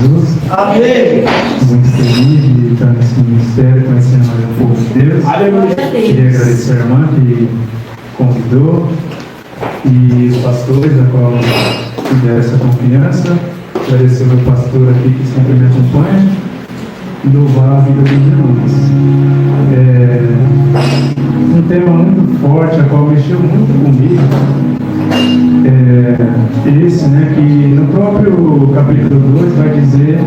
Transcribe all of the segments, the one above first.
Jesus. Amém. Muito feliz de estar nesse ministério, conhecendo mais o povo de Deus. Aleluia. Queria agradecer a irmã que convidou e os pastores a qual me deram essa confiança. Agradecer ao meu pastor aqui que sempre me acompanha e louvar a vida dos irmãos. Um tema muito forte, a qual mexeu muito comigo. Esse, né, que no próprio capítulo 2 vai dizer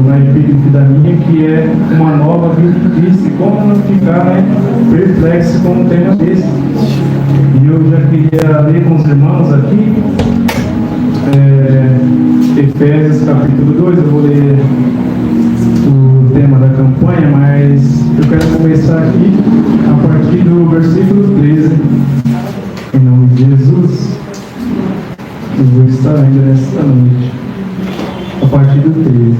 na epígrafe da minha que é uma nova vida de Cristo, e como não ficar, né, perplexo com um tema desse. E eu já queria ler com os irmãos aqui Efésios capítulo 2, eu vou ler o tema da campanha, mas eu quero começar aqui a partir do versículo 13. Em nome de Jesus, eu vou estar ainda nesta noite, a partir do 13.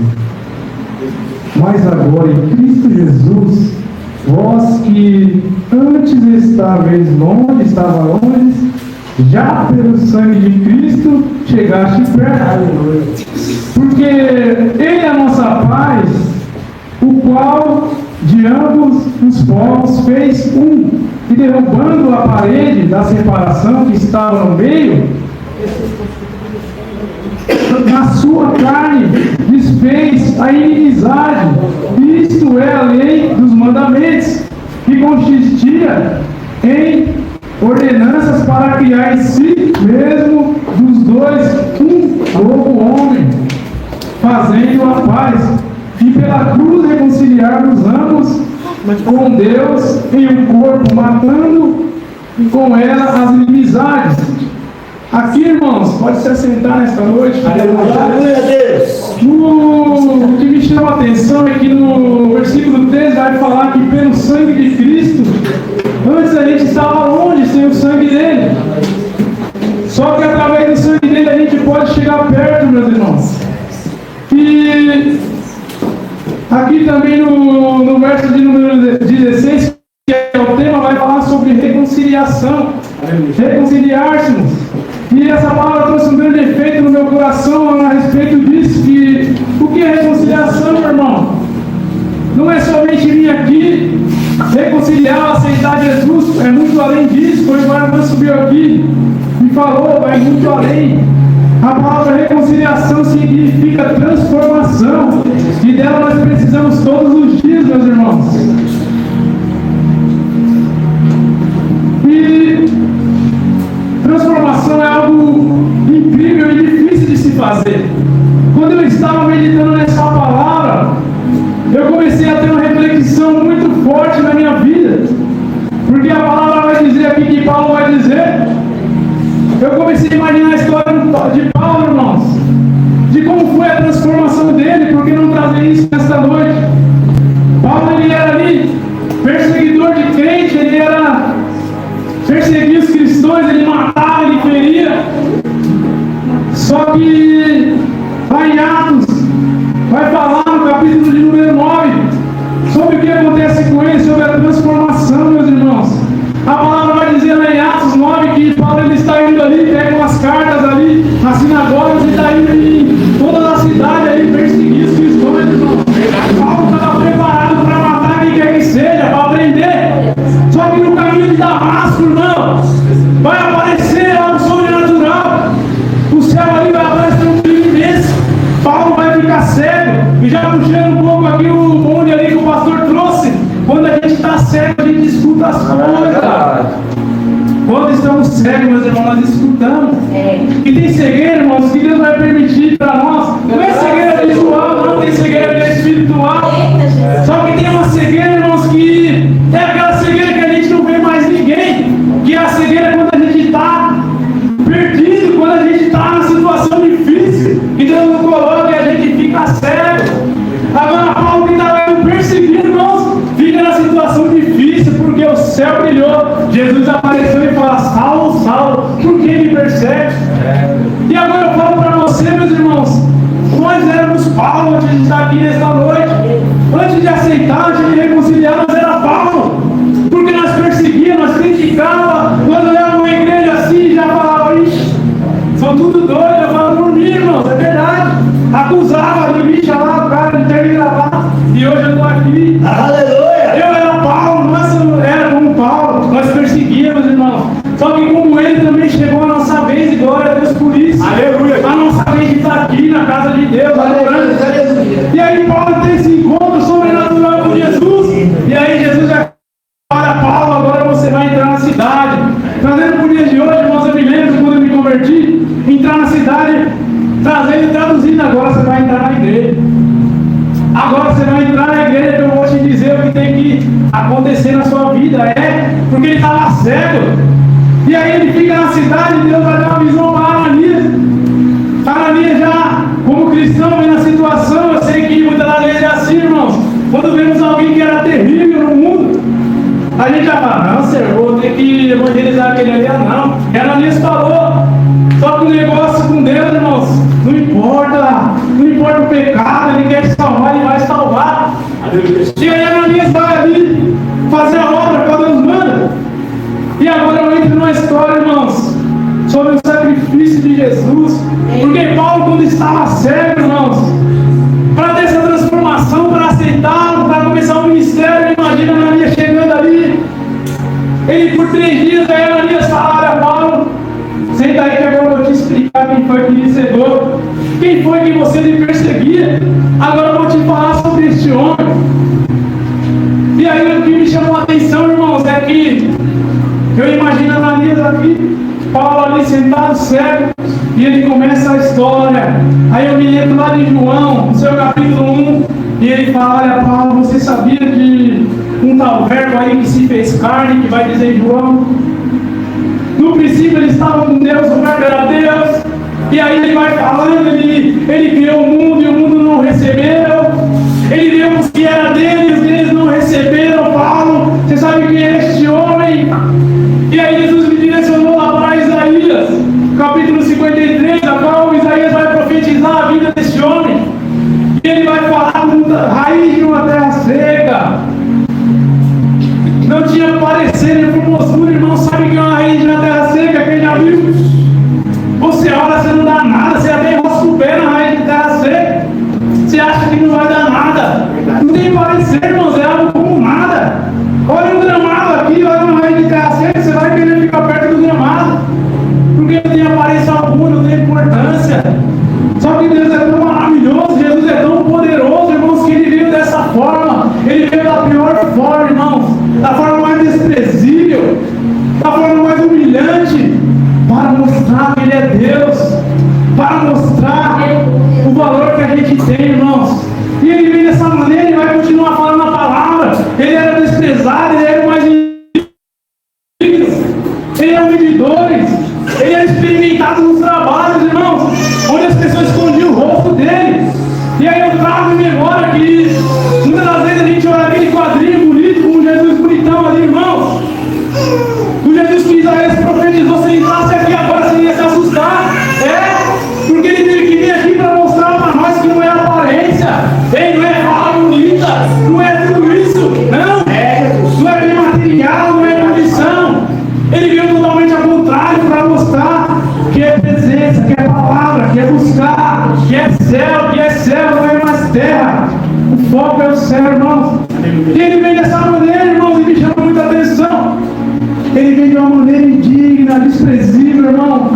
Mas agora em Cristo Jesus, vós que antes estáveis longe, estava longe, já pelo sangue de Cristo chegaste perto. Porque Ele é a nossa paz, o qual de ambos os povos fez um, e derrubando a parede da separação que estava no meio, na sua carne desfez a inimizade, isto é a lei dos mandamentos, que consistia em ordenanças para criar em si mesmo dos dois um novo homem, fazendo a paz, e pela cruz reconciliarmos ambos com Deus em um corpo, matando com ela as inimizades. Aqui, irmãos, pode se assentar nesta noite. Aleluia, Deus. O que me chama a atenção é que no versículo 13 vai falar que pelo sangue de Cristo, antes a gente estava longe sem o sangue dele. Só que através do sangue dele a gente pode chegar perto, meus irmãos. E aqui também no verso de número 16, que é o tema, vai falar sobre reconciliação. Reconciliar-se-nos. E essa palavra trouxe um grande efeito no meu coração a respeito disso, que o que é reconciliação, meu irmão? Não é somente vir aqui, reconciliar, aceitar Jesus, é muito além disso. Foi igual a irmã subiu aqui e falou, vai muito além. A palavra reconciliação significa transformação, e dela nós precisamos todos os dias, meus irmãos. E transformação é algo incrível e difícil de se fazer. Quando eu estava meditando nessa palavra, eu comecei a ter uma reflexão muito forte na minha vida, porque a palavra vai dizer aqui, que Paulo vai dizer, eu comecei a imaginar a história de Paulo, irmãos, de como foi a transformação dele. Por que não trazer isso nesta noite? Paulo, ele era ali perseguidor de crente, ele era perseguia os cristãos, ele matava, ele feria. Só que lá em Atos vai falar no capítulo de número 9 sobre o que acontece com ele, sobre a transformação, meus irmãos. A palavra vai dizer lá em Atos 9 que Paulo ele está indo ali, pega umas cartas ali nas sinagogas e está indo em toda a cidade ali perseguir os cristãos, irmãos. Paulo estava preparado para matar quem quer que seja, para prender. Só que no caminho de Damasco, irmãos, vai aparecer algo sobrenatural. O céu ali vai aparecer um brilho imenso. Paulo vai ficar cego. E já puxando um pouco aqui o bonde ali que o pastor trouxe. Quando a gente está cego, a gente escuta as coisas. Quando estamos cegos, meus irmãos, nós escutamos. E tem cegueira, irmãos, que Deus vai permitir para nós. Não é cegueira visual, não, tem cegueira espiritual. Só que tem uma cegueira, irmãos, que é aquela cegueira que a gente não vê mais ninguém. Que é a cegueira quando a gente está perdido, quando a gente está numa situação difícil. Que Deus nos coloca e a gente fica cego. Agora, Paulo que estava perseguindo, irmãos, fica na situação difícil, porque o céu brilhou. Jesus apareceu e fala: Saulo, Saulo, por que me persegue? E agora eu falo para você, meus irmãos, nós éramos Paulo antes de estar aqui nesta noite. Antes de aceitar, antes de reconciliar, nós era Paulo. Porque nós perseguíamos, nós criticávamos, nós olhávamos uma igreja assim e já falava: ixi, são tudo doido, eu falo por mim, irmãos, é verdade. Acusava de mim, Aí traduzindo, agora você vai entrar na igreja. Agora você vai entrar na igreja que eu vou te dizer o que tem que acontecer na sua vida. Porque ele estava cego. E aí ele fica na cidade e Deus vai dar uma visão para Ananias. Ananias já, como cristão, vendo a situação, eu sei que muitas das vezes é assim, irmãos. Quando vemos alguém que era terrível no mundo, a gente já fala, não, Senhor, vou ter que evangelizar aquele ali, não. E Ananias falou, só que o negócio com Deus, irmãos, não importa o pecado, ele quer te salvar, ele vai salvar. E aí Ananias vai ali fazer a obra que Deus manda. E agora eu entro numa história, irmãos, sobre o sacrifício de Jesus. Porque Paulo, quando estava cego, irmãos, para ter essa transformação, para aceitá-lo, para começar o ministério, imagina Ananias chegando ali. Ele por 3 dias, aí Ananias fala, olha Paulo, senta aí que agora eu vou te explicar quem foi que me cegou, quem foi que você me perseguia. Agora eu vou te falar sobre este homem. E aí o que me chamou a atenção, irmãos, é que eu imagino Ananias aqui, Paulo ali sentado cego, e ele começa a história. Aí eu me lembro lá de João, no seu capítulo 1, e ele fala, olha Paulo, você sabia de um tal verbo aí que se fez carne, que vai dizer João? No princípio ele estava com Deus, o verbo era Deus. E aí ele vai falando, ele criou o mundo e o mundo não recebeu. Ele deu os que era deles e eles não receberam. Paulo, você sabe quem é este homem? E aí Jesus me direcionou lá para Isaías, capítulo 53, a qual Isaías vai profetizar a vida desse homem. E ele vai falar da raiz de uma terra seca. Não tinha parecer nem formosura, irmão. Sabe que é uma raiz de uma terra seca? Quem já viu? Você olha, você não dá nada, você até enrosca o pé na raiz de terra seca. Você acha que não vai dar nada. Não tem parecer, irmãos, é algo como nada. Olha um gramado aqui, olha uma raiz de terra seca, você vai querer ficar perto do gramado. Porque não tem aparência alguma, não tem importância. Só que Deus é tão maravilhoso, Jesus é tão poderoso, irmãos, que ele veio dessa forma. Ele veio da pior forma, irmãos, da forma mais desprezível, da forma mais humilhante, para mostrar que ele é Deus, para mostrar o valor que a gente tem, irmãos. E ele vem dessa maneira e vai continuar falando a palavra. Ele era desprezado, ele era mais ele era medidores, ele era experimentado nos trabalhos, irmãos, onde as pessoas escondiam o rosto dele. E aí eu trago em memória que muitas das vezes a gente olha aquele quadrinho bonito, com Jesus bonitão ali, irmãos. O Jesus que Isaías profetizou, se ele entrasse aqui agora, você ia se assustar. Porque ele teve que vir aqui para mostrar para nós que não é aparência, não é fala bonita, não é tudo isso, não é bem material, não é condição. Ele veio totalmente ao contrário para mostrar que é presença, que é palavra, que é buscar, que é céu, não é mais terra. O foco é o céu, irmãos. E ele vem dessa maneira, irmãos, e me chama muita atenção. Ele vem de uma maneira indigna, desprezível, irmão.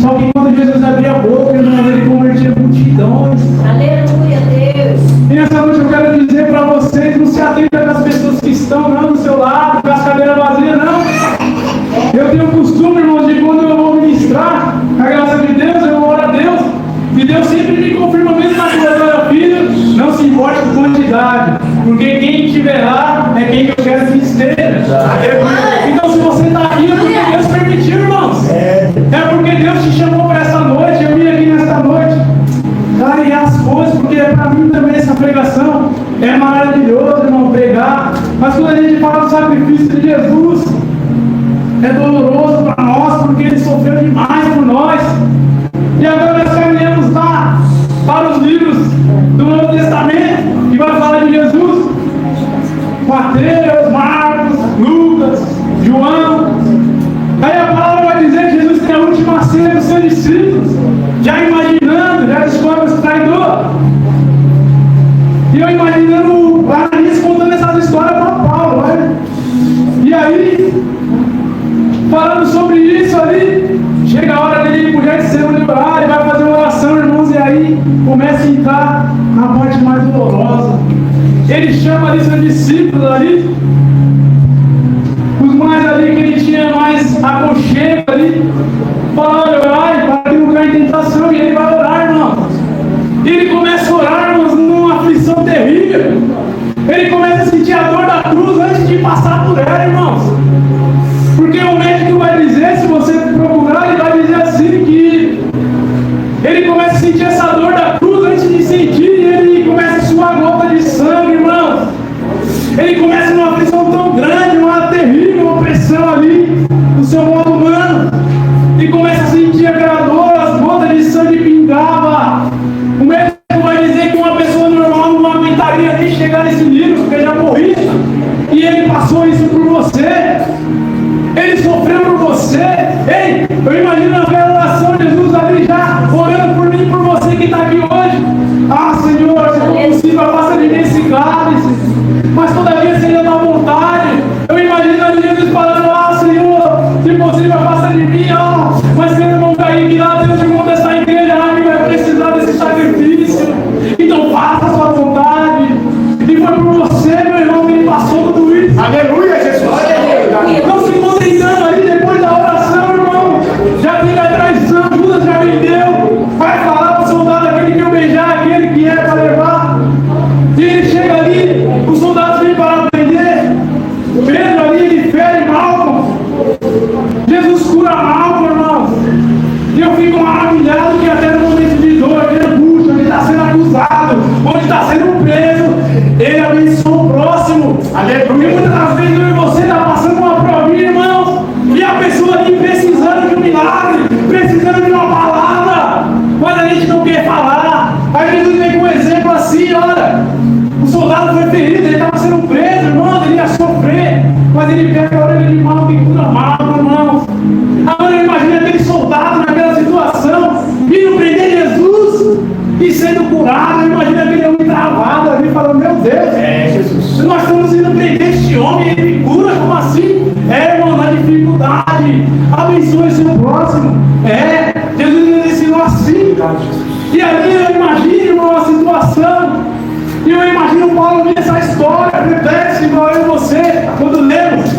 Só que quando Jesus abria a boca, irmão, ele convertia multidões. Aleluia, Deus. E nessa noite eu quero dizer para vocês, não se atenta com as pessoas que estão não do seu lado, com as cadeiras vazias, não. Eu tenho o costume, irmão, de quando eu vou ministrar a graça de Deus, eu oro a Deus, e Deus sempre me confirma mesmo na sua filho, não se importe com quantidade, porque quem estiver lá é quem eu quero que esteja. Então se você está aqui é porque Deus permitiu, irmãos. É porque Deus te chamou para essa noite, eu vim aqui nesta noite clarear as coisas, porque para mim também essa pregação é maravilhoso, irmão, pregar. Mas quando a gente fala do sacrifício de Jesus, é doloroso para nós, porque ele sofreu demais por nós. E agora nós caminhamos lá para os livros do Novo Testamento, que vai falar de Jesus. Mateus, Marcos, Lucas, João. Aí a palavra vai dizer que Jesus tem a última ceia dos seus discípulos, já imaginando, já descobre os traidores. E eu imaginando o Ananias contando essas histórias para Paulo, né? E aí, falando sobre isso ali, chega a hora dele ir pro Getsemane orar, ele vai fazer uma oração, irmãos, e aí começa a entrar na parte mais dolorosa. Ele chama ali seus discípulos ali, os mais ali que ele tinha mais aconchego ali, fala, olha, orai, para que não caia em tentação, e ele vai orar, irmãos. falar. Aí Jesus vem com um exemplo assim, olha, o soldado foi ferido, ele estava sendo preso, irmão, ele ia sofrer, mas ele pega a orelha de mal que cura mal, irmão. Agora imagina aquele soldado naquela situação, vindo prender Jesus e sendo curado. Imagina aquele homem travado ali, falando, meu Deus, Jesus, nós estamos indo prender este homem, ele me cura, como assim? Irmão, na dificuldade, abençoe seu próximo. Jesus nos ensinou assim. E ali eu imagino, irmão, a situação. E eu imagino Paulo vendo essa história, repete-se igual eu e você, quando lemos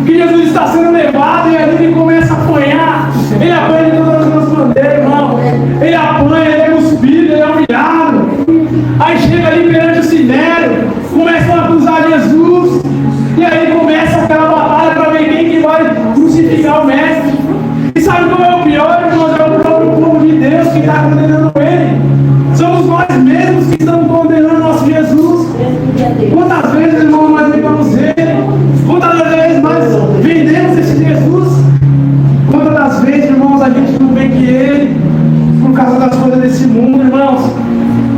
que Jesus está sendo levado e ali ele começa a apanhar. Ele apanha de todas as bandeiras, irmão. Ele apanha, ele é cuspido, ele é humilhado. Aí chega ali perante o sinédrio, começam a acusar Jesus. E aí começa aquela batalha para ver quem que vai crucificar o mestre. E sabe qual é o pior, irmãos? É o próprio povo de Deus que está condenando ele. Somos nós mesmos que estamos condenando nosso Jesus. Quantas vezes, irmão, nós negamos ele? Quantas vezes nós vendemos esse Jesus? Quantas das vezes, irmãos, a gente não vê que ele, por causa das coisas desse mundo, irmãos,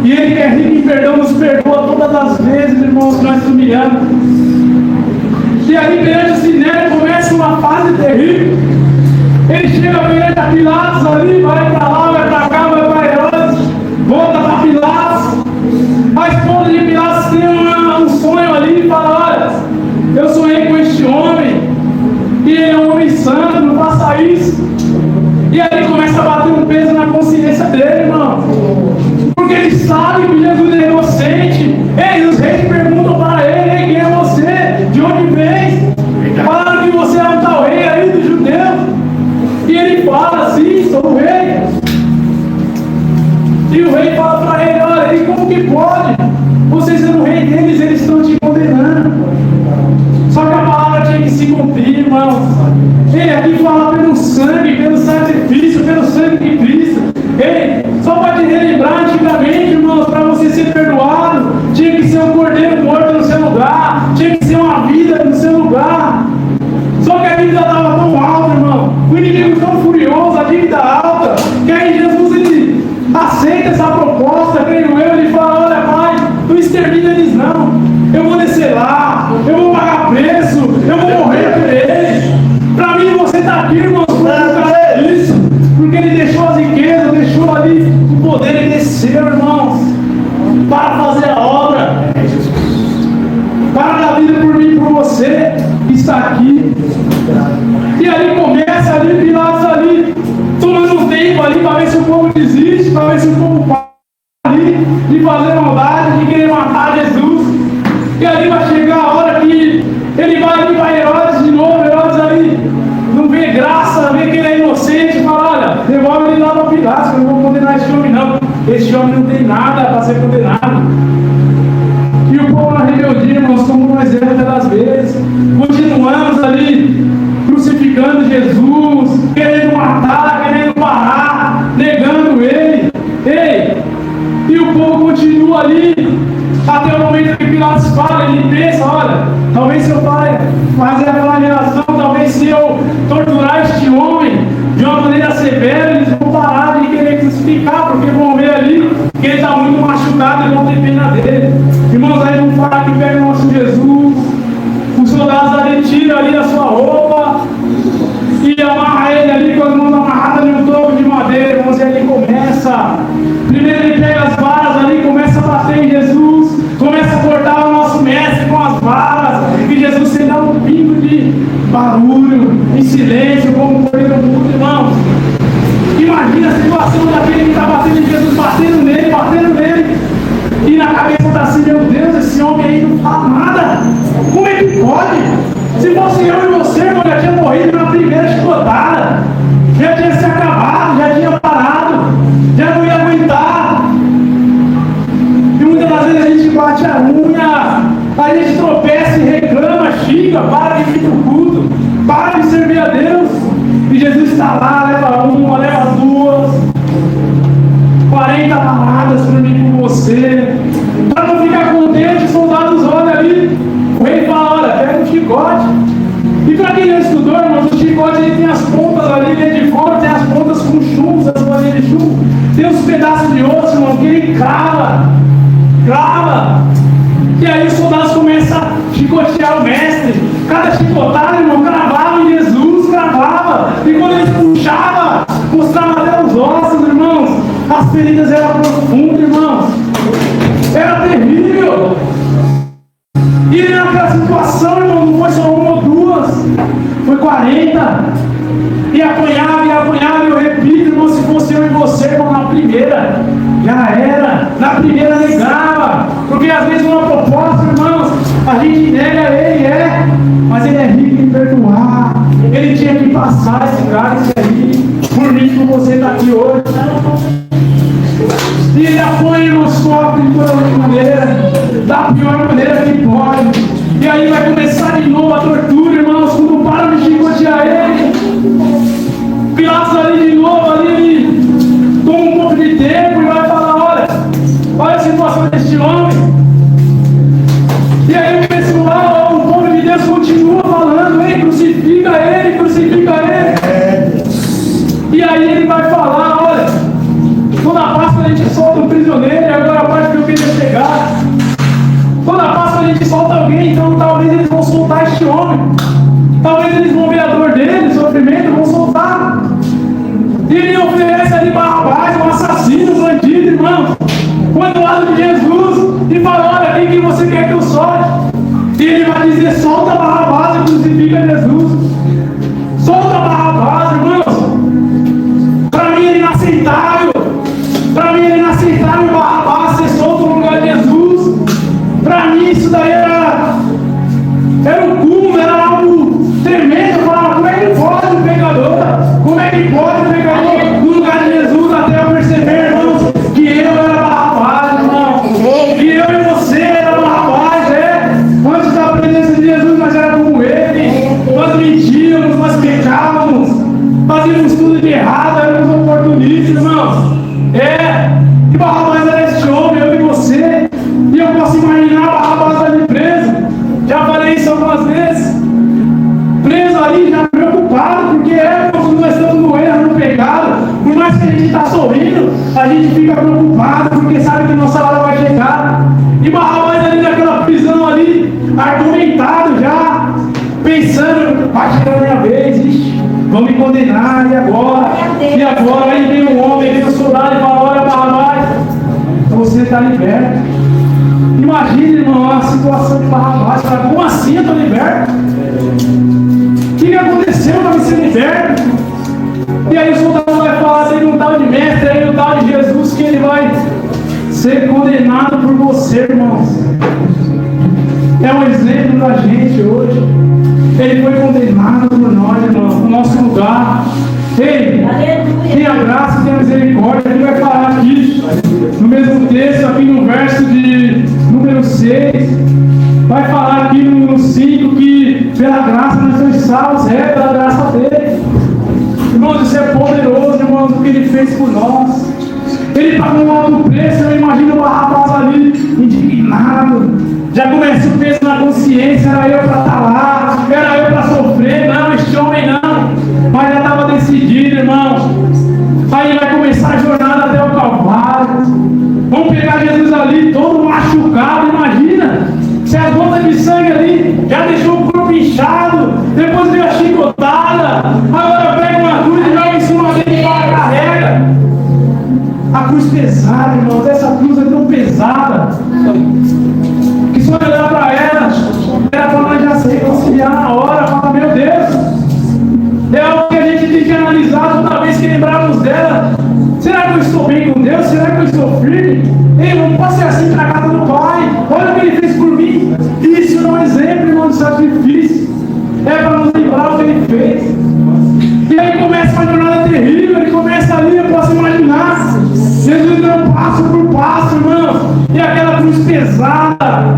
e ele que é rico em perdão, nos perdoa todas as vezes, irmãos, que nós nos humilhamos. E ali perante o sinédrio começa uma fase terrível. Ele chega perante a Pilatos ali, vai para lá, vai para cá, vai para Herodes, volta para Pilatos. A esposa de Pilatos tem um sonho ali e fala, olha, eu sonhei com este homem, e ele é um homem santo, não faça isso. E aí começa a bater um peso na consciência dele, irmão. Porque ele sabe que Jesus é inocente. Ei, os reis perguntam para ele, ei, quem é você? De onde vem? Falaram que você é um tal rei aí dos judeus. E ele fala assim, sou o rei. E o rei fala para ele, olha, e como que pode? Você sendo o rei deles, eles estão te condenando. Só que a palavra tinha que se cumprir, irmãos. Ei, aqui fala pelo sangue, pelo sacrifício, pelo sangue de Cristo. Ei, só para te relembrar, antigamente, irmãos, para você ser perdoado, tinha que ser um cordeiro morto no seu lugar, tinha que ser uma vida no seu lugar. Só que a dívida estava tão alta, irmão, o inimigo tão furioso, a dívida alta, que aí Jesus ele aceita essa proposta, creio eu, ele fala, olha pai, não extermina eles não, eu vou descer lá, eu vou pagar preço, eu vou morrer por eles. Para mim você está aqui, irmãos, por causa disso, porque ele deixou as riquezas, deixou ali o poder, ele desceu, irmãos, para fazer a obra, para dar vida por mim e por você que está aqui. E ali começa ali, Pilatos ali, tomando um tempo ali para ver se o povo desiste, para ver se o povo para ali de fazer maldade, de querer matar Jesus. E ali vai chegar a hora que ele vai ali para Herodes de novo. Herodes aí não vê graça, vê que ele é inocente e fala, olha, devolve ele lá para Pilatos, que eu não vou condenar esse homem não. Esse homem não tem nada para ser condenado. E o povo na rebeldia, irmãos, como nós erramos das vezes, continuamos ali crucificando Jesus, querendo matar, querendo parar, negando ele. Ei, e o povo continua ali, até o momento que Pilatos fala, ele pensa, olha, talvez se eu fazer aquela relação, talvez se eu torturar este homem de uma maneira severa, eles vão parar de querer crucificar, porque vão ver ali que ele está muito machucado e não tem pena dele. Irmãos, aí vão falar que pega o nosso Jesus, os soldados ali tiram ali a sua roupa e amarra ele ali com as mãos amarradas em um toco de madeira, irmãos, e ali começa. Primeiro ele pega as varas ali, começa a bater em Jesus, começa a cortar o nosso mestre com as varas, e Jesus sem dar um pingo de barulho, em silêncio, como um cordeiro mudo, irmãos. Imagina a situação daquele que está batendo em Jesus, batendo nele, e na cabeça está assim, meu Deus, esse homem aí não fala nada, como é que pode? Se fosse eu e você, irmão, já tinha morrido na primeira chicotada, já tinha se acabado, já tinha parado, já não ia aguentar. E muitas das vezes a gente bate a unha, a gente tropeça e reclama, xinga, para de vir pro culto, para de servir a Deus. E Jesus está lá, leva uma, leva duas, 40 paradas para mim com você. Para não ficar contente, os soldados olham ali, o rei fala, olha, pega um chicote. E para quem não estudou, irmãos, o chicote ele tem as pontas ali dentro de fora, tem as pontas com chumbo, as bolinhas de chumbo, tem os pedaços de osso pescoço, irmão, que ele crava. E aí os soldados começam a chicotear o mestre. Cada chicotada, irmão, cravava em Jesus, cravava. E quando eles puxavam, mostrava até os ossos, irmãos. As feridas eram profundas, irmãos. Era terrível. E naquela situação, irmão, não foi só uma ou duas, foi 40. E apanhava, eu repito, irmão, se fosse eu e você, irmão, na primeira, já era. Na primeira negava. Porque às vezes uma proposta, irmãos, a gente nega ele, mas ele é rico em perdoar. Ele tinha que passar esse cálice aí. Por mim, por você estar aqui hoje. E ele apanha e nos sofre de toda maneira, da pior maneira que pode. E aí vai começar de novo a tortura, irmãos, quando param de chicotear ele. Pilatos ali de novo, ele toma um pouco de tempo e vai falar, olha a situação deste homem. E aí o pessoal, o povo de Deus continua falando, ei, crucifica ele. E aí ele vai falar, olha, toda a Páscoa a gente solta um prisioneiro, e agora a parte que eu queria chegar. Toda a Páscoa a gente solta alguém, então talvez eles vão soltar este homem. Talvez eles vão ver a dor dele, o sofrimento, vão soltar. E ele oferece ali Barrabás, um assassino, um bandido, irmão. Põe do lado de Jesus e fala, olha, quem que você quer que eu solte? E ele vai dizer, solta Barrabás e crucifica Jesus. Solta Barrabás, irmãos. Para mim é inaceitável. Para mim é inaceitável Barrabás ser solto no lugar de Jesus. Para mim isso daí era um cúmulo, era algo tremendo. Eu falava, como é que pode um pecador? Como é que pode um pecador no lugar de Jesus? Até eu perceber, irmãos, que eu era Barrabás, irmão. Que eu e você era Barrabás, Antes da presença de Jesus nós éramos como ele. Nós mentíamos, nós pecávamos, fazíamos tudo de errado, éramos oportunistas, irmãos. E Barrabás era este homem, eu e você. E eu posso imaginar Barrabás ali preso. Já falei isso algumas vezes. Preso ali, já preocupado, porque quando nós estamos no erro, no pecado, por mais que a gente está sorrindo, a gente fica preocupado, porque sabe que nossa hora vai chegar. E Barrabás ali naquela prisão ali, argumentado já, pensando, vai chegar a minha vez, vão me condenar, e agora? E agora? Aí vem um homem, vem um soldado e fala, olha Barrabás, você está liberto. Imagina, irmão, a situação de Barrabás, como assim eu estou liberto? O que aconteceu para me ser liberto? E aí o soldado vai falar, tem um tal de mestre, aí um tal de Jesus, que ele vai ser condenado por você, irmãos. É um exemplo da gente hoje. Ele foi condenado por nós, irmãos, no nosso lugar. Ei, tem a graça e tem a misericórdia. Ele vai falar aqui, no mesmo texto, aqui no verso de número 6, vai falar aqui no 5 que pela graça nós somos salvos, pela graça dele. Irmãos, isso é poderoso, irmãos, o que ele fez por nós. Ele pagou um alto preço. Eu imagino o Barrabás ali, indignado. Já começa o peso na consciência, era eu para estar lá, era eu para sofrer. Não, este homem não. Mas já estava decidido, irmãos. Aí vai começar a jornada até o Calvário. Vamos pegar Jesus ali, todo machucado. Imagina, se as gotas de sangue ali já deixou o corpo inchado, depois veio a chicotada, agora pega uma cruz e joga em cima dele e carrega. A cruz pesada, irmãos, essa cruz é tão pesada que só olhar para ela era para nós já se reconciliar na hora. Falar, meu Deus, é algo que a gente tem que analisar toda vez que lembrarmos dela. Será que eu estou bem com Deus? Será que eu estou firme? Ei, não posso ser assim para a casa do Pai. Olha o que Ele fez por mim. Isso não é exemplo, irmão, de sacrifício. É para nos lembrar o que Ele fez. E aí começa uma jornada terrível. Ele começa ali, eu posso imaginar. Jesus deu passo por passo, irmãos. E aquela cruz pesada.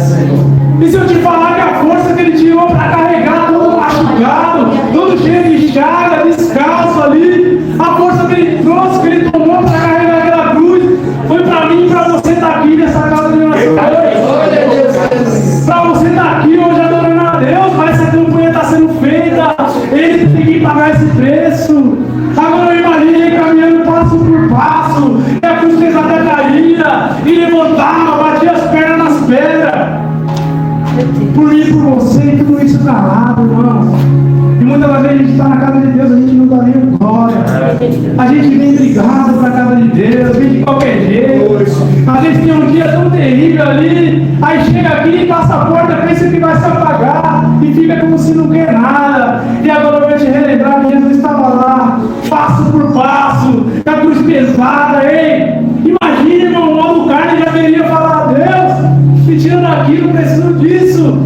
Senhor. E se eu te falar que a força que Ele tirou para carregar todo machucado, todo cheio de chaga, descalço ali, a força que Ele trouxe, que Ele tomou para carregar aquela cruz, foi para mim e para você estar aqui nessa casa de oração hoje. Para você estar aqui hoje adorando a Deus, mas essa campanha está sendo feita. Ele tem que pagar esse preço. Agora eu imagino Ele caminhando passo por passo. E a cruz pesada e levantava, batia as pernas nas pedras. Por mim e por você, e tudo isso calado, irmão. E muitas vezes a gente está na casa de Deus, a gente não dá nem glória. A gente vem brigado para a casa de Deus, vem de qualquer jeito. A gente tem um dia tão terrível ali, aí chega aqui e passa a porta, pensa que vai se apagar e fica como se não quer nada. E agora eu vou te relembrar que Jesus estava lá, passo por passo, com a cruz pesada. Ei, imagina, irmão, o modo carne já deveria falar: Deus, me tira daqui, não preciso disso.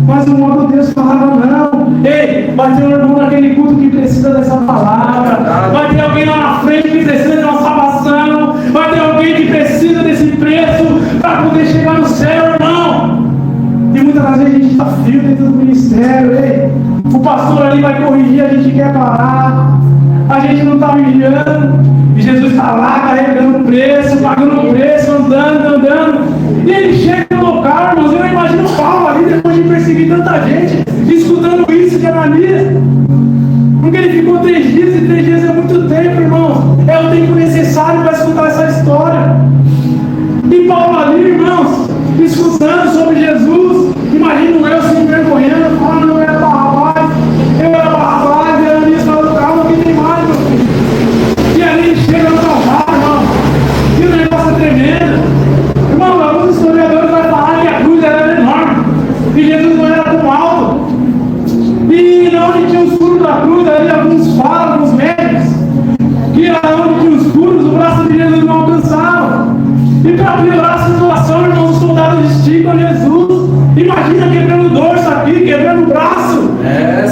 Mas o modo Deus falava: não. Ei, vai ter um irmão naquele culto que precisa dessa palavra. Vai ter alguém lá na frente que precisa de uma salvação. Vai ter alguém que precisa desse preço para poder chegar no céu, irmão. E muitas vezes a gente está frio dentro do ministério. Ei, o pastor ali vai corrigir, a gente quer parar. A gente não está vigiando. E Jesus está lá carregando o preço, pagando o preço, andando. E ele chega no local, irmãos. Eu imagino Paulo ali, depois de perseguir tanta gente, escutando isso de Ananias. Porque ele ficou 3 dias, e 3 dias é muito tempo, irmãos. É o tempo necessário para escutar essa história. E Paulo ali, irmãos, escutando sobre Jesus. Imagino eu se envergonhando, falando: eu era Barrabás, e Ananias falando: calma, que tem mais, meu filho. E ali ele chega no Calvário, irmão. E o negócio é tremendo. Irmão, alguns historiadores vão falar que a cruz era enorme, e Jesus não era tão alto. E onde tinha os furos da cruz, ali alguns falam, alguns médicos, que onde tinha os furos, o braço de Jesus não alcançava. E para piorar a situação, irmãos, os soldados esticam Jesus. Imagina quebrando o dorso aqui, quebrando o braço.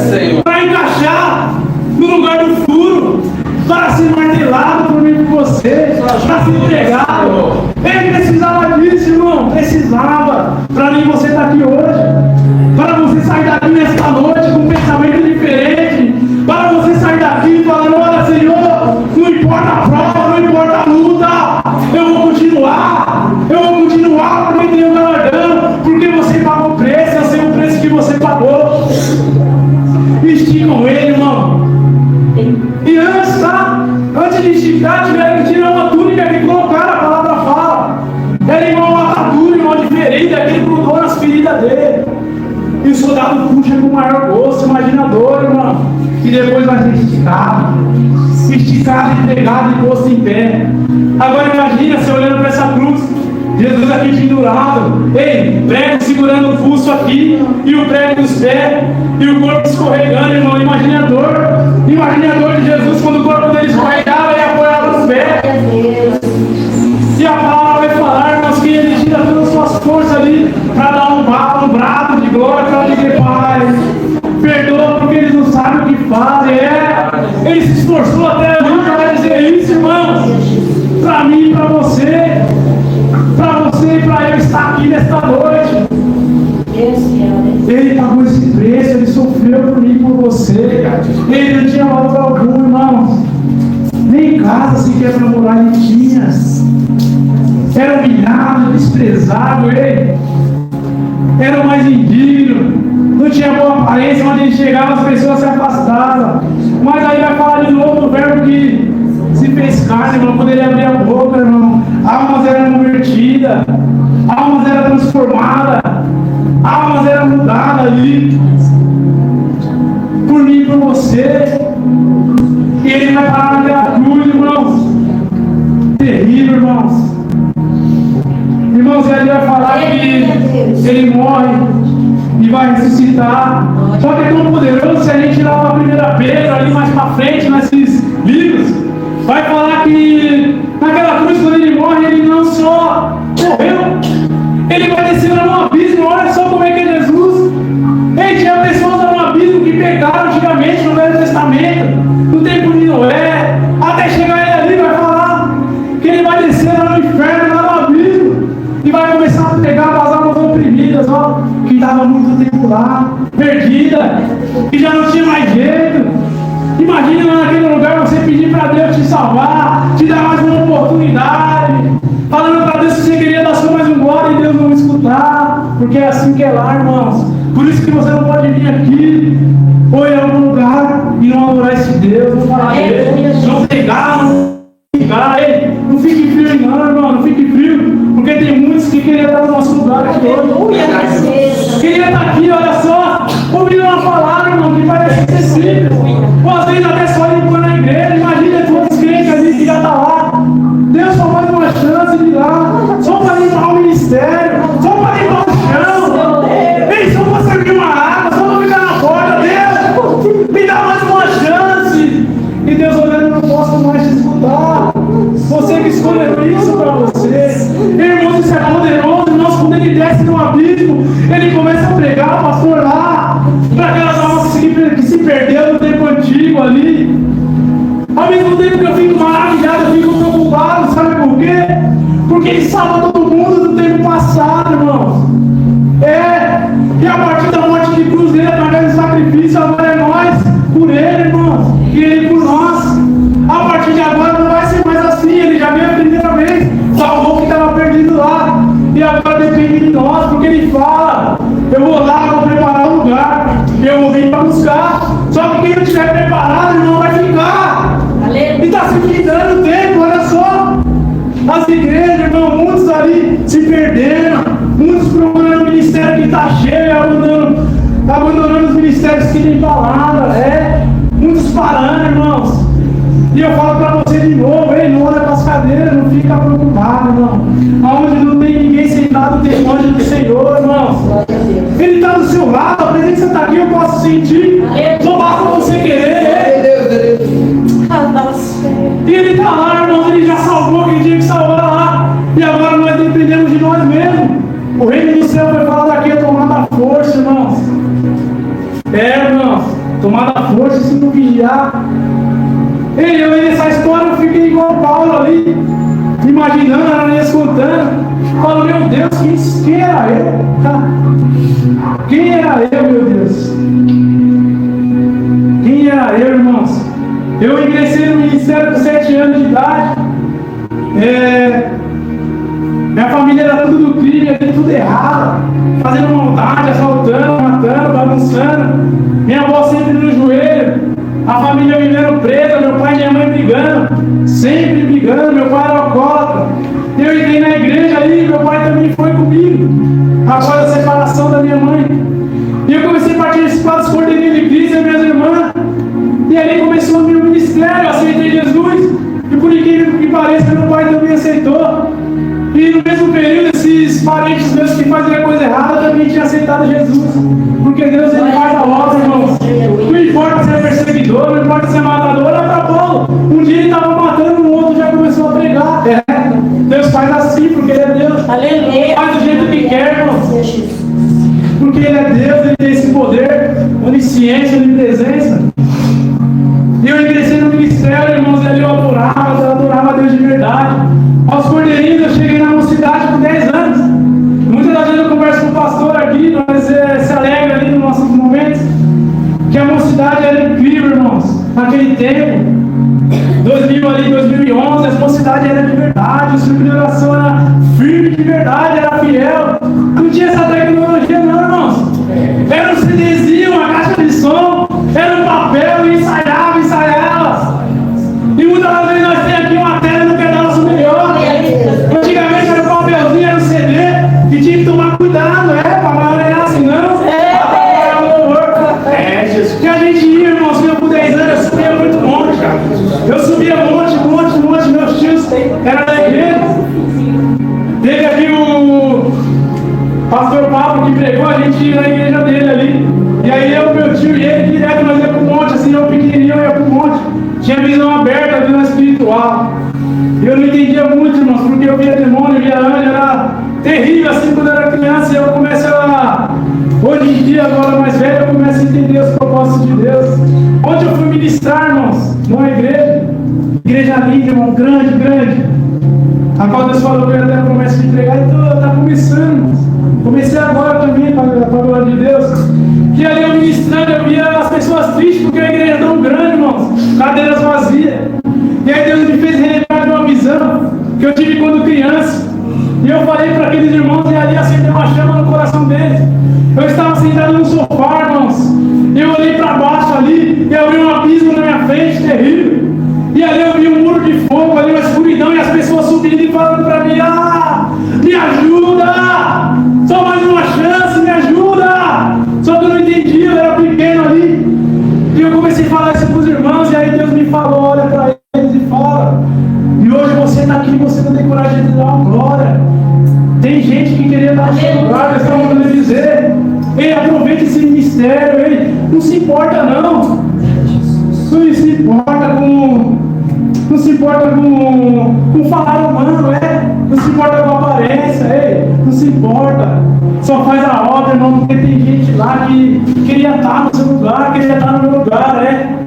Senhor. Para encaixar no lugar do furo, para ser martelado por mim e por você, para ser entregado. Ele precisava disso, irmão. Precisava. Para mim, você está aqui hoje. Para você sair daqui nesta noite com um pensamento diferente. Para você sair daqui falando: olha, Senhor, não importa a prova, não importa a luta, eu vou continuar porque tem um galardão, porque você pagou o preço, eu sei o preço que você pagou. Esticam ele, irmão. E antes, tá? Antes de esticar, tiveram que tirar uma túnica que colocaram, a palavra fala. Era igual uma atadura, igual de ferida, que grudou nas feridas dele. E o soldado puxa com o maior gosto, imaginador, irmão. E depois vai ser esticado, entregado e posto em pé. Agora imagina você olhando para essa cruz, Jesus aqui pendurado, ei, prego segurando o pulso aqui, e o prego dos pés, e o corpo escorregando, irmão. Imagina a dor de Jesus quando o corpo dele escorregava e apoiava os pés. E a palavra vai falar, irmãos, que ele tira todas as suas forças ali para dar um brado de glória para dizer: Pai, perdoa porque eles não sabem o que fazem. Ele se esforçou até ali para dizer isso, irmãos, para mim e para você e para eu estar aqui nesta noite. Ele pagou esse preço, ele sofreu por mim e por você. Ele não tinha valor algum, irmãos. Nem casa sequer para morar ele tinha. Era humilhado, desprezado, ele era o mais indigno, não tinha boa aparência, onde ele chegava as pessoas se afastavam. Mas aí vai falar de novo do verbo que se fez carne, irmão. Quando ele abria a boca, irmão, almas eram convertidas, almas eram transformadas, almas eram mudadas ali, por mim e por você. E ele vai parar naquela cruz, irmãos. Terrível, irmãos. Irmãos, ele vai falar que ele morre e vai ressuscitar. Só que é tão poderoso, se a gente tirar uma 1 Pedro ali mais para frente, nesses livros, vai falar que naquela cruz, quando ele morre, ele não só morreu, ele vai descer no abismo. Olha só como é que é Jesus. Ele tinha pessoas no abismo que pecaram antigamente no Velho Testamento, no tempo de Noé, até chegar ele ali, vai falar que ele vai descer lá no inferno, lá no abismo, e vai começar a pegar as almas oprimidas, ó, que estava muito tempo lá, perdida, que já não tinha mais jeito. Imagina lá naquele lugar você pedir para Deus te salvar, te dar mais uma oportunidade, falando para Deus que você queria dar só mais um glória e Deus não escutar, porque é assim que é lá, irmãos. Por isso que você não pode vir aqui ou em algum lugar e não adorar esse Deus, não falar dele, não pegar, não fique frio não, irmão, não fique frio, porque tem batismo, ele começa a pregar, pastor, lá, para aquelas almas que se perderam no tempo antigo ali. Ao mesmo tempo que eu fico maravilhado, eu fico preocupado, sabe por quê? Porque ele salva todo mundo do tempo passado, irmãos. E a partir da morte de cruz dele, através do sacrifício, agora é nós por ele, irmãos, e ele por nós. A partir de agora não vai ser mais assim, ele já veio a primeira vez, salvou o que estava perdido lá, e agora depende de nós, porque ele fala, eu vou lá, vou preparar um lugar, eu vou vir para buscar, só que quem não estiver preparado, irmão, vai ficar. E está se findando o tempo, olha só. As igrejas, irmão, muitos ali se perderam, muitos procurando o ministério que está cheio, abandonando os ministérios que tem palavra, muitos parando, irmãos. E eu falo para você de novo, não olha para as cadeiras, não fica preocupado, irmão. Aonde não tem ninguém sentado, tem anjo do Senhor, irmãos. Ele está do seu lado, a presença está aqui, eu posso sentir. Só basta você querer. E ele está lá, irmãos, ele já salvou quem tinha que salvar lá. E agora nós dependemos de nós mesmos. O reino do céu foi falado aqui, é tomada a força, irmãos. Irmãos, tomada a força, se não vigiar. Eu nessa história eu fiquei igual Paulo ali, imaginando, Ananias contando. Falo, meu Deus, quem era eu? Quem era eu, meu Deus? Quem era eu, irmãos? Eu ingressei no ministério com 7 anos de idade. Minha família era tudo do crime, tudo errado, fazendo maldade, assaltando, matando, bagunçando. Minha avó sempre no joelho, a família vivendo presa, meu pai e minha mãe brigando, sempre brigando, meu pai era alcoólatra. Eu entrei na igreja ali, meu pai também foi comigo, após a separação da minha mãe. E eu comecei a participar dos cordeirinhos de Cristo e minhas irmãs. E ali começou o meu ministério, eu aceitei Jesus. E por incrível que pareça, meu pai também aceitou. E no mesmo período, esses parentes meus que faziam coisa errada também tinham aceitado Jesus. Porque Deus, ele faz a obra, irmãos. Não importa se é perseguidor, não importa se é matador. Olha para Paulo. Um dia ele estava matando, o outro já começou a pregar. Deus faz assim, porque ele é Deus. Aleluia. Faz do jeito que quer, irmãos. Porque ele é Deus, ele tem esse poder, onisciência, onipresença. E eu ingressei no ministério, irmãos, ali eu adorava Deus de verdade. Aos cordeirinhos eu cheguei na mocidade com 10 anos. Muitas das vezes eu converso com o pastor aqui, nós se alegra ali nos nossos momentos, que a mocidade era incrível, irmãos. Naquele tempo, 2011, a mocidade era de verdade, o círculo de oração era firme de verdade, era fiel. Não tinha essa tecnologia não, irmãos. Era um CDzinho, uma caixa de som, era um papel, e ensaiava. E muitas das vezes nós temos aqui uma tela no pedaço melhor. Antigamente era um papelzinho, era um CD, e tinha que tomar cuidado, para não olhar assim, não. Jesus. Que a gente ia, irmãos, eu com 10 anos, eu subia muito monte, cara. Eu subia monte, meus tios era da igreja. Teve aqui o pastor Pablo que pregou, a gente ia na igreja dele ali. E aí eu, meu tio e ele, direto, nós ia pro monte, assim, eu pequenininho, eu ia pro monte. Tinha visão aberta, visão espiritual. E eu não entendia muito, irmãos, porque eu via demônio, via anjo, era terrível assim quando eu era criança. E eu começo hoje em dia, agora mais velho, eu começo a entender os propósitos de Deus. Onde eu fui ministrar, irmãos? Numa igreja linda, irmão, grande. A qual Deus falou que eu ia ter a promessa de entregar, então está começando, irmãos. Comecei agora também, para a glória de Deus. E ali eu ministrando, eu via as pessoas tristes, porque a igreja é tão grande, irmãos, cadeiras vazias. E aí Deus me fez relembrar de uma visão que eu tive quando criança. E eu falei para aqueles irmãos, e ali acendeu uma chama no coração deles. Eu estava sentado no sofá, irmãos. Eu olhei para baixo ali, e abri um abismo na minha frente, terrível. E ali eu vi um muro de fogo, ali uma escuridão, e as pessoas subindo e falando para mim, me ajuda! Só mais uma chance, me ajuda! Só que eu não entendi, eu era pequeno ali. E eu comecei a falar isso para os irmãos, e aí Deus me falou, olha para eles e fala. E hoje você está aqui, você não tem coragem de dar uma glória. Tem gente que queria dar o seu lugar, nós estamos mandando dizer. Ei, aproveite esse ministério, ei, não se importa não. Não se importa com falar humano, não se importa com a aparência, ei, não se importa. só faz a obra, irmão, porque tem gente lá que queria estar no seu lugar, queria estar no meu lugar, né?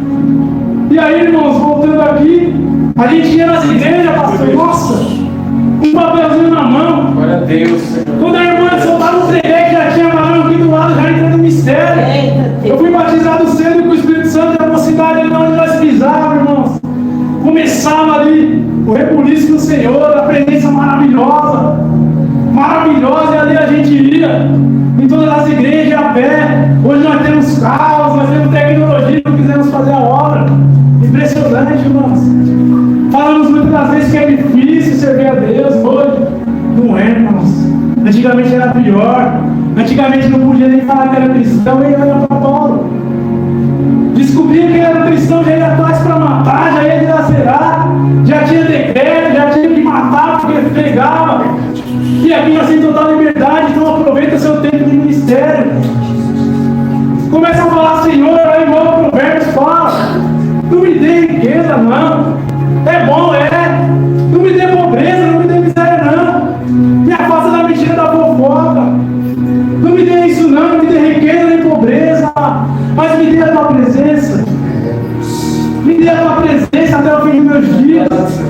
E aí, irmãos, voltando aqui, a gente ia nas igrejas, pastor, nossa, um papelzinho na mão. Glória a Deus. Quando a irmã soltava um trelê que já tinha varão aqui do lado, já entrando no mistério. Eu fui batizado cedo com o Espírito Santo da mocidade, ali onde nós pisávamos, irmãos. Começava ali o rebuliço do Senhor, a presença maravilhosa, maravilhosa, e ali a gente ia em todas as igrejas a pé. Hoje nós temos carros, nós temos tecnologia, não quisemos fazer a obra. Impressionante, irmãos. Falamos muitas das vezes que é difícil servir a Deus. Hoje não é, irmãos. Antigamente era pior. Antigamente não podia nem falar que era cristão, e ia para Paulo. Descobria que era cristão, já ia atrás para matar, já ia dilacerar, já tinha decreto, já tinha que matar porque pegava. E aqui nós temos total liberdade, então aproveita seu tempo de ministério. Começa a falar, Senhor, aí igual o Provérbios fala. Não me dê riqueza, não. É bom, é. Não me dê pobreza, não me dê miséria, não. Me afasta da mentira da fofoca. Não me dê isso, não. Não me dê riqueza nem pobreza. Mas me dê a tua presença. Me dê a tua presença até o fim dos meus dias.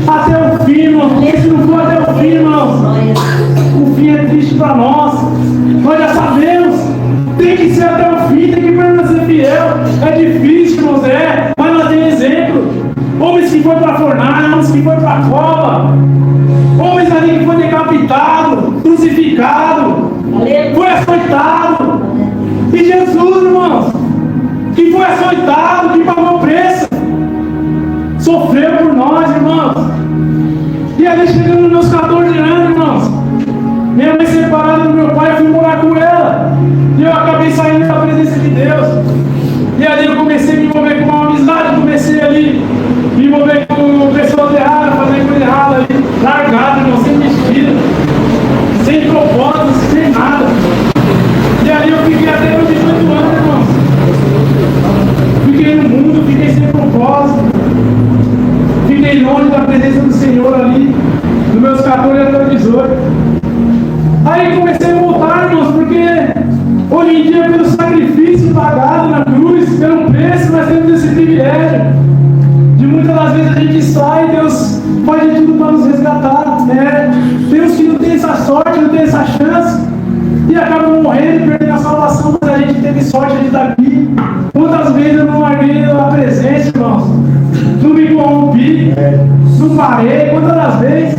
Até o fim, irmão. Se não for até o fim, irmãos, o fim é triste para nós. Nós já sabemos. Tem que ser até o fim, tem que permanecer fiel. É difícil, irmãos, é. Mas nós temos exemplo. Homens que foram para a fornalha, homens que foram para a cova. Homens ali que foram decapitados, crucificados, foi açoitado. E Jesus, irmãos, que foi açoitado, que pagou o preço, sofreu por nós, irmãos. E ali chegando nos meus 14 anos, irmãos, minha mãe separada do meu pai, eu fui morar com ela. E eu acabei saindo da presença de Deus. E ali eu comecei a me envolver com uma amizade, comecei ali a me envolver com pessoas erradas, fazer coisa errada ali, largado, irmão, sem mentira, sem propósito, sem nada. E ali eu fiquei até meus 18 anos, irmãos. Fiquei no mundo, fiquei sem propósito. Fiquei longe da presença do Senhor ali, dos meus 14 até 18. Aí comecei a voltar, irmãos, porque hoje em dia, pelo sacrifício pagado na cruz, pelo preço, nós temos esse privilégio de muitas das vezes a gente sai e Deus faz de tudo para nos resgatar, né? Temos que não ter essa sorte, não ter essa chance e acabam morrendo, perdendo a salvação, mas a gente teve sorte de estar aqui. Quantas vezes eu não larguei a presença, irmãos? Não me corrompi, não parei, quantas das vezes?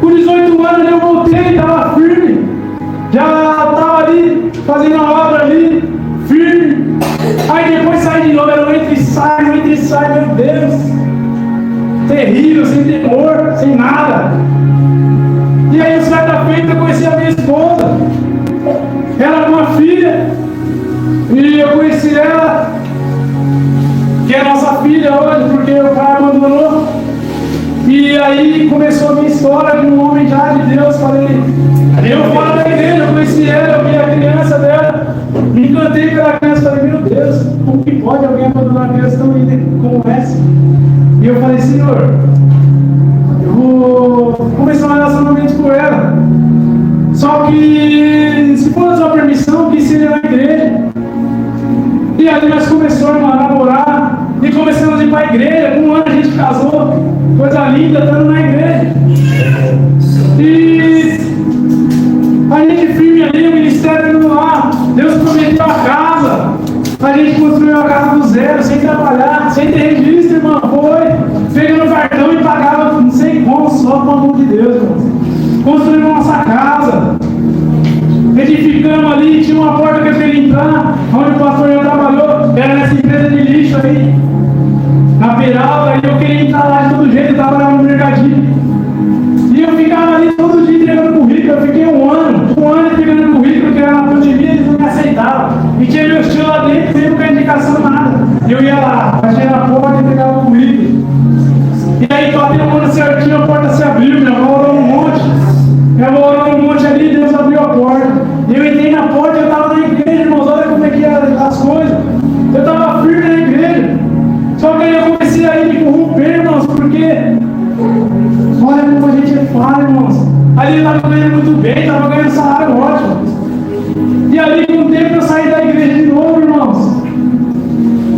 Com 18 anos eu voltei, estava firme, já estava ali, fazendo a obra ali, firme. Aí depois saí de novo, era um entre e sai, meu Deus. Terrível, sem temor, sem nada. E aí, certa feita, eu conheci a minha esposa. Ela com uma filha. E eu conheci ela, que é nossa filha hoje, porque o pai abandonou. E aí começou a minha história de um homem já de Deus. Falei, eu fora da igreja, eu conheci ela, eu vi a criança dela, me encantei pela criança. Falei, meu Deus, como que pode alguém abandonar uma criança tão linda como essa? E eu falei, Senhor, eu vou começar um relacionamento com ela. Só que, se for a sua permissão, que seria na igreja. E ali nós começamos a namorar e começamos a ir para a igreja. Com um ano a gente casou, coisa linda, estando na igreja. E a gente firme ali, o ministério indo lá. Deus prometeu a casa. A gente construiu a casa do zero, sem trabalhar, sem ter registro, irmão. Foi pegando cartão e pagava não sei como, só com a mão de Deus, irmão. Construímos nossa casa. Edificamos ali, tinha uma porta que eu queria entrar, onde o pastor já trabalhou, era nessa empresa de lixo aí, na Peralta, e eu queria entrar lá de todo jeito, eu trabalhava no mercadinho. E eu ficava ali todo dia entregando currículo, eu fiquei um ano entregando currículo, que era na pandemia, eles não me aceitavam. E tinha meu tio lá dentro, sem com indicação nada. E eu ia lá, baixei na porta e entregava o currículo. E aí, bateu o ano certinho, a porta se abriu, minha avó orou um monte. Minha avó orou um monte ali, Deus abriu a porta. E eu entrei na porta, eu estava na igreja, irmãos, olha como é que eram as coisas. Eu estava firme na igreja. Só que aí eu comecei a ir me corromper, irmãos, porque indo muito bem, estava ganhando salário ótimo. E ali, com o tempo, eu saí da igreja de novo, irmãos.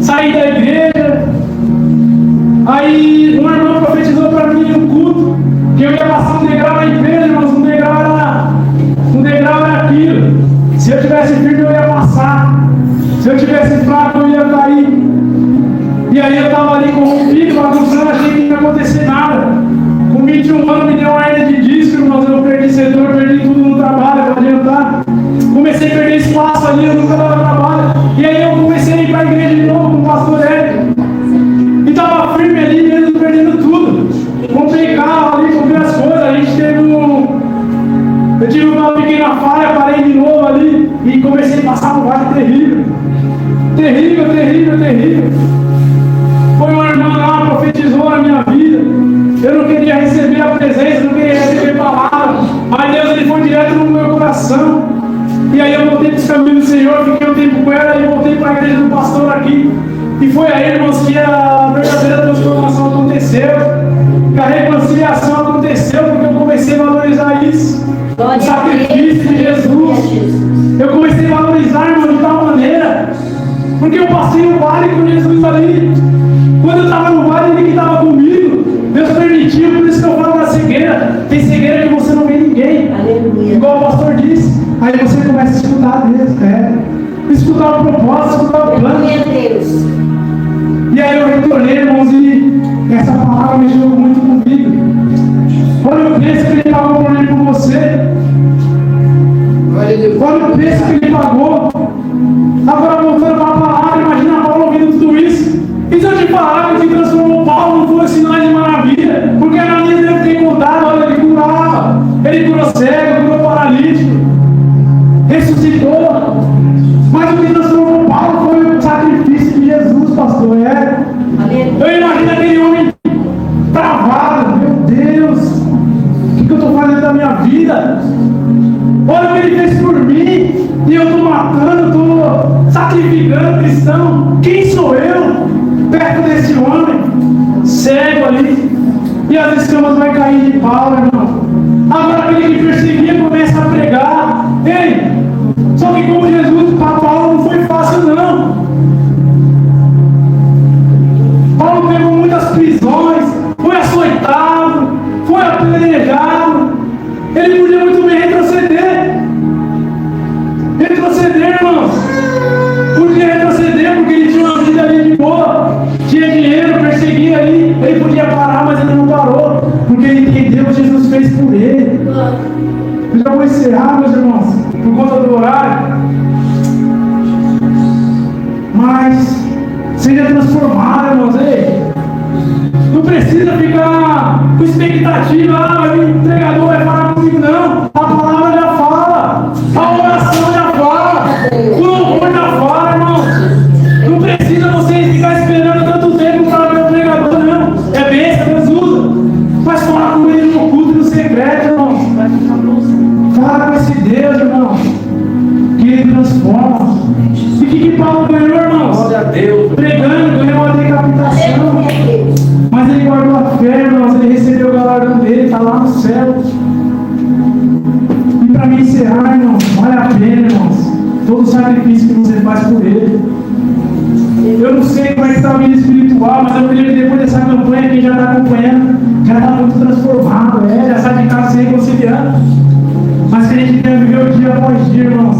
Saí da igreja. Aí, um irmão profetizou para mim no culto que eu ia passar um degrau na igreja, irmãos. Um degrau era aquilo. Se eu tivesse firme, eu ia passar. Se eu tivesse fraco, eu ia cair. E aí eu estava ali corrompido, bagunçando, achei que não ia acontecer nada. Com 21 anos me deu uma hernia de disco, irmãos. Eu perdi setor, perdi tudo no trabalho, para adiantar. Comecei a perder espaço ali, eu nunca dava trabalho. E aí eu comecei a ir para a igreja de novo com o pastor Érico. E estava firme ali, mesmo perdendo tudo. Comprei carro ali, comprei as coisas. A gente eu tive uma pequena falha, parei de novo ali e comecei a passar um vale terrível. Terrível, terrível, terrível. Foi uma irmã lá, profetizou na minha vida. Eu não queria receber a presença, não queria receber palavra. Mas Deus, ele foi direto no meu coração. E aí eu voltei para os caminhos do Senhor, fiquei um tempo com ela e voltei para a igreja do pastor aqui. E foi aí, irmãos, que a verdadeira transformação aconteceu. Que a reconciliação aconteceu, porque eu comecei a valorizar isso. O sacrifício de Jesus. Eu comecei a valorizar, irmão, de tal maneira. Porque eu passei no vale com Jesus ali. Quando eu estava no vale, ele que estava comigo. Deus permitiu, por isso que eu falo da cegueira. Tem cegueira que você não vê ninguém. Aleluia. Igual o pastor disse. Aí você começa a escutar Deus, escutar o propósito, escutar o plano. Deus. E aí eu retornei, irmãos, e essa palavra mexeu muito comigo. Olha o preço que ele pagou por mim, por você. Olha o preço que ele pagou. Agora voltando para a palavra, imagina Paulo ouvindo tudo isso. E se eu te falar que transformou Paulo não foi sinais de maravilha? Porque na minha deve ter contado, olha, ele curava. Ele curou cego, curou paralítico. Ressuscitou. Mas o que transformou Paulo foi o sacrifício de Jesus, pastor. Eu imagino aquele homem travado. Meu Deus, o que eu estou fazendo da minha vida? Olha o que ele fez por mim. E eu estou matando, estou sacrificando cristão. Quem sou eu perto desse homem cego ali? E as escamas vai cair de pau, irmão. Agora aquele que perseguia começa a pregar. Ei, só que como Jesus para Paulo não foi fácil não. Paulo pegou muitas prisões, foi açoitado, foi apedrejado. Ele podia muito bem retroceder. Retroceder, irmãos. Podia retroceder porque ele tinha uma vida ali de boa, tinha dinheiro, perseguia ali. Ele podia parar, mas ele não parou, porque ele entendeu o que Jesus fez por ele. Eu já vou encerrar, meus irmãos, por conta do horário. Mas seja transformado, irmãos. Ei, não precisa ficar com expectativa. O entregador vai falar comigo, não. A palavra já fala, a oração já fala, o louvor já fala, irmãos. Não precisa vocês ficar esperando tanto tempo para ver o pregador, não. É bênção, Deus usa. Mas fala com ele no culto e no secreto, irmãos. Fala com esse Deus, irmãos, que ele transforma. E o que Paulo ganhou, irmãos? Glória a Deus. Pregando, ganhou a decapitação. Mas ele guardou a fé, irmãos. Ele recebeu o galardão dele, está lá no céu. E para me encerrar, irmãos, vale a pena, irmãos, todo o sacrifício que você faz por ele. Eu não sei como é que está a vida espiritual, mas eu queria que depois dessa campanha, quem já está acompanhando, já está muito transformado, já sai de casa se reconciliando. Mas que a gente quer viver o dia após dia, irmãos.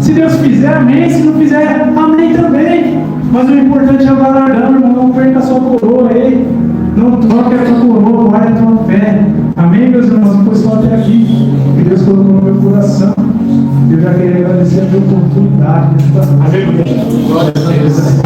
Se Deus fizer, amém. Se não fizer, amém também. Mas o importante é o galardão, irmão. Não perca a sua coroa aí. Não troque a sua coroa, guarde a tua fé. Amém, meus irmãos? Foi só até aqui que Deus colocou no meu coração. Eu já queria agradecer a oportunidade. Amém. Glória a Deus.